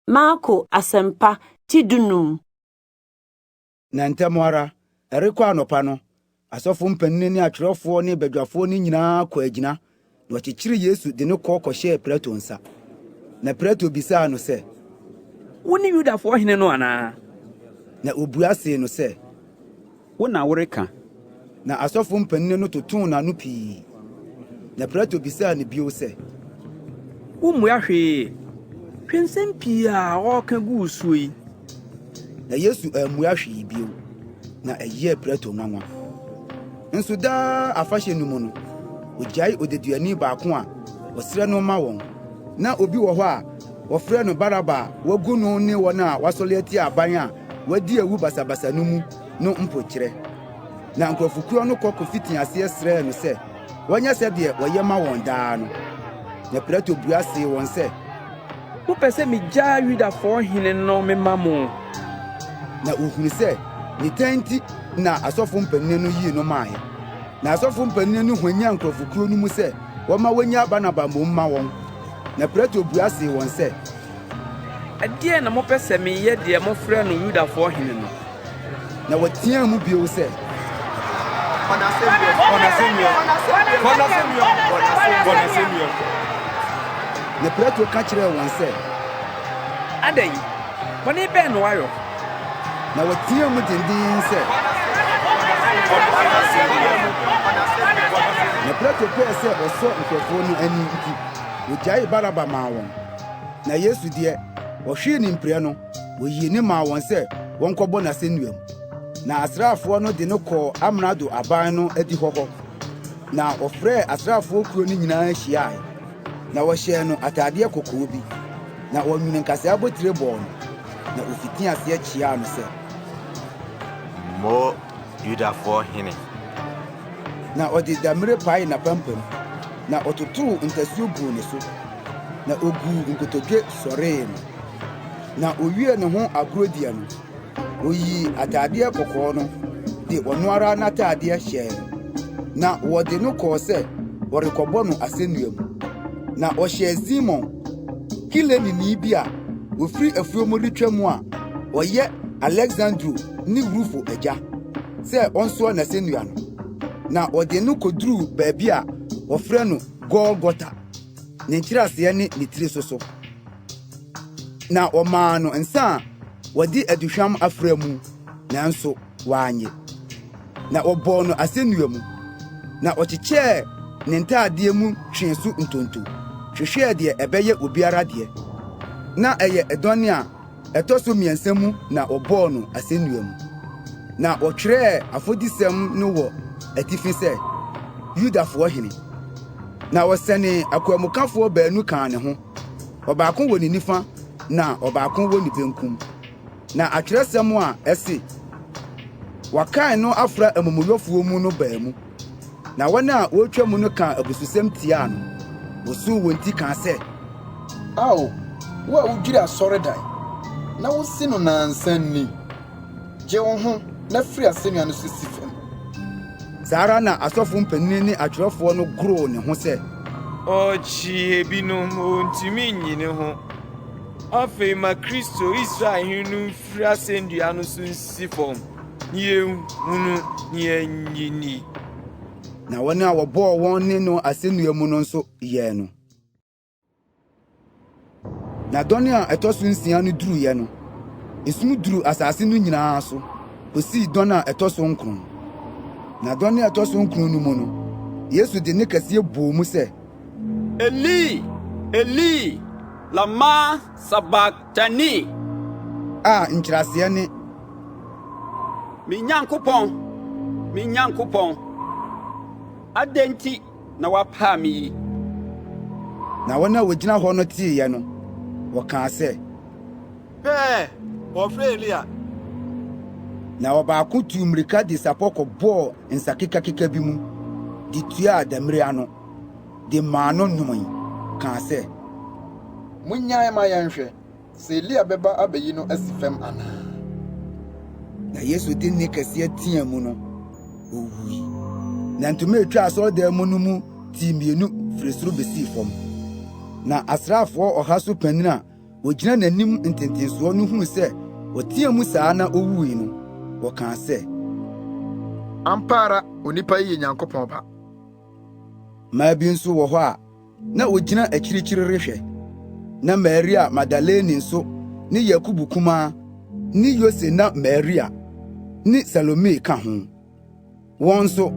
Marko Asempa Tidunum. Na ntɛm ara ɛrekɔ anɔpa no asɔfo mpanyin ne atwerɛfoɔ ne badwafoɔ ne nyinaa kɔ agyina na wɔkyekyere Yesu de no kɔhyɛɛ Pilato nsa. Na Pilato bisaa no sɛ, "Wo ne Yudafoɔ hene no anaa?" Na obua see no sɛ, "Wo na woreka." Na asɔfo mpanyin no totoo n'ano pii. Na Pilato bisaa no bio sɛ, "Wommua hwee. Hwɛ nsɛm pii a ɔreka gu so yi." Na Yesu ammua hwee bio, na ɛyɛɛ Pilato nwanwa. Nso daa afahyɛ no mu no, ogyae odeduani baako a wɔsrɛ no ma wɔn. Na obi wɔ hɔ a wɔfrɛ no Baraba a wagu no ne wɔn a wasɔle ati aban a wadi awu basabasa no mu no mpokyerɛ. Na nkurɔfokuo no kɔ fiti aseɛ srɛɛ no sɛ wɔnyɛ sɛdeɛ wɔyɛ ma wɔn daa no. Na Pilato bua see wɔn sɛ, "Wopɛ sɛ migyaa Yudafoɔ hene no mema mo?" Na ohunu sɛ ne tan nti na asɔfo mpanyin no yii no maaeɛ. Na asɔfo mpanyin no hwanyaa nkurɔfokuo no mu sɛ wɔma wɔnya Barnaba mmom ma wɔn. Na Pilato bua see wɔn sɛ, "Ɛdeɛn na mopɛ sɛ meyɛ deɛ mofrɛ no Yudafoɔ hene no?" Na wɔteaa mu bio sɛ, Na Pilato ka kyerɛɛ wɔn sɛ, "Adɛn? Bɔne bɛn na wayɔ?" Na wɔteaa mu denden sɛ, Na Pilato pɛɛ sɛ ɔsɔ nkurɔfoɔ no ani nti wogyaee Baraba maa wɔn. Na Yesu deɛ, wɔhwee ne mprɛ no, woyii ne maa wɔn sɛ wɔnkɔbɔ n'asɛnnua mu. Na asraafoɔ no de no kɔɔ amrado aban no adihɔ hɔ. Na wɔfrɛɛ asraafoɔ kuro no nyinaa hyiae. Na wɔhyɛɛ no atadeɛ kɔkɔɔ bi. Na wɔnwene nkasɛe abotire bɔɔ no. Na ofiti aseɛ kyiaa no sɛ, "Mo Yudafoɔ hene." Na ɔde damire pae n'apampam. Na ɔtotoo ntasuo guu ne so. Na oguu nkotodwe sɔree no. Na owie ne ho agorodua no, oyii atadeɛ kɔkɔɔ no de ɔno ara n'atadeɛ hyɛɛ no. Na wɔde no kɔɔ sɛ wɔrekɔbɔ no asɛnnua mu. Na ɔhyɛɛ Simon Kilenini bi a ofiri afuom retwa mu a ɔyɛ Alexandro ne Rufo agya sɛ ɔnsoɔ n'asɛnnua no. Na ɔde no koduruu baabi a wɔfrɛ no Golgota. Ne nkyerɛaseɛ ne ne tiri so. Na ɔmaa no nsa a wɔde aduhwam afra mu, nanso waanyɛ. Na wɔbɔɔ no asɛnnua mu. Na ɔkyekyɛɛ ne ntaadeɛ mu twee so ntonto, hwehwɛɛ deɛ ɛbɛyɛ obiara deɛ. Na ɛyɛ ɛdɔne a ɛtɔ so mmiɛnsa mu na ɔbɔɔ no asɛnnua mu. Na ɔtwerɛɛ afɔdisɛm no wɔ atifi sɛ, Yudafoɔ hene. Na wɔsɛnee akwamukafoɔ baanu kaa ne ho, ɔbaako wɔ ne nifa na ɔbaako wɔ ne benkum. Na atwerɛsɛm a ɛse, "Wɔkae no afra amumuyɛfoɔ mu" no baa mu. Na wɔn a wɔretwa mu no kaa abususɛm tiaa no. Wɔsuu wɔn ti kaa sɛ, "Ao, wo a wodwiri asɔredan, na wosi no nansa ni. Gye wo ho na firi asɛnnua no so si fam." Saa ara na asɔfo mpanyin ne atwerɛfoɔ no goroo ne ho sɛ, "Ɔkyi ebinom ontumi nyi ne ho. Afei ma Kristo Israelhene no mfiri asɛnnua no so nsi fam. Yɛnhunu yɛnyi ni." Na wɔn a wɔbɔɔ wɔn ne no asɛnnua mu no nso yɛɛ no. Na dɔne a ɛtɔ so 6 no duruiɛ no, esum duru asase no nyinaa so, kosii dɔne a ɛtɔ so 9. Na dɔne a ɛtɔ so 9 no mu no, Yesu de ne kɛseɛ bɔɔ mu sɛ, "Eli, Eli, lama sabaktani." A nkyerɛaseɛ ne, "Me Nyankopɔn, me Nyankopɔn, adɛn nti na wapaa me yi?" Na wɔn a wogyina hɔ no teeɛ no, wɔkaa sɛ, "Hwɛ, wɔfrɛ Elia." Na ɔbaako tuu mmirika de sapɔ kɔbɔɔ nsa kekakeka bi mu, de tuaa damire ano, de maa no nomee, kaa sɛ, "Munnyae ma yɛnhwɛ sɛ Elia bɛba abɛyi no asi fam anaa." Na Yesu de ne kɛseɛ teɛ mu no, owui. Na ntoma etwa asɔredan mu no mu tii 2 firi soro besii fam. Na asraafoɔ 100 so panyin a ogyina n'anim ntentensoɔ no huu sɛ ɔteɛ mu saa na owui no wɔkaa sɛ ampa ara onipa yi yɛ Nyankopɔn ba. maa bi nso wɔ hɔ a na ogyina akyirikyiri rehwɛ. Na Maria Magdalene nso ne Yakubu kumaa ne Yose na Maria ne Salome ka ho. Wɔn nso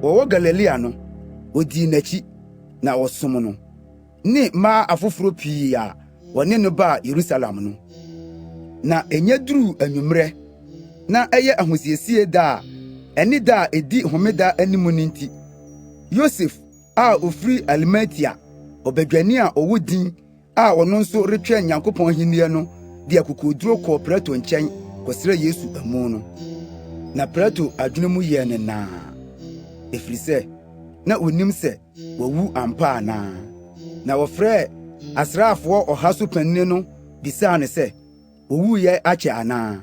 wɔwɔ Galilea no odii n'akyi na wɔsom no ne mmaa afoforo pii a wɔne no baa Yerusalem no. Na ɛnya duru anwummerɛ na ɛyɛ ahosiesie da a ɛne da a edi homeda anim no nti Yosef a ofiri Arimatea ɔbadwani a ɔwɔ din a ɔno nso retwɛn Nyankopɔn ahenni no de akokoduro kɔɔ Pilato nkyɛn kɔsrɛ Yesu amu no. Na Pilato adwene mu yɛ ne naa ɛfiri sɛ na onim sɛ wawu ampa anaa. Na wɔfrɛ asraafoɔ ɔha so panyin no bisaa ne sɛ owu yɛ akyɛ anaa.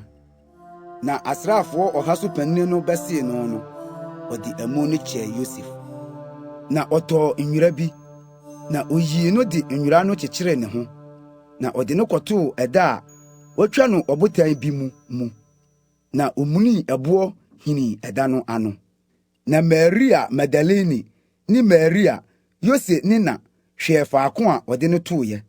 Na asraafoɔ ɔha so panyin no bɛsee no ɔde amu no kyɛɛ Yosef. Na ɔtɔɔ nwera bi na oyii no de nwera no kyekyeree ne ho na ɔde no kɔtoo ɛda a wɔtwa no ɔbotan bi mu na omuni ɛboɔ hini ɛda no ano. Na Maria Magdalene ne Maria Yose ne na hwɛɛ faako a ɔde no tooyɛ.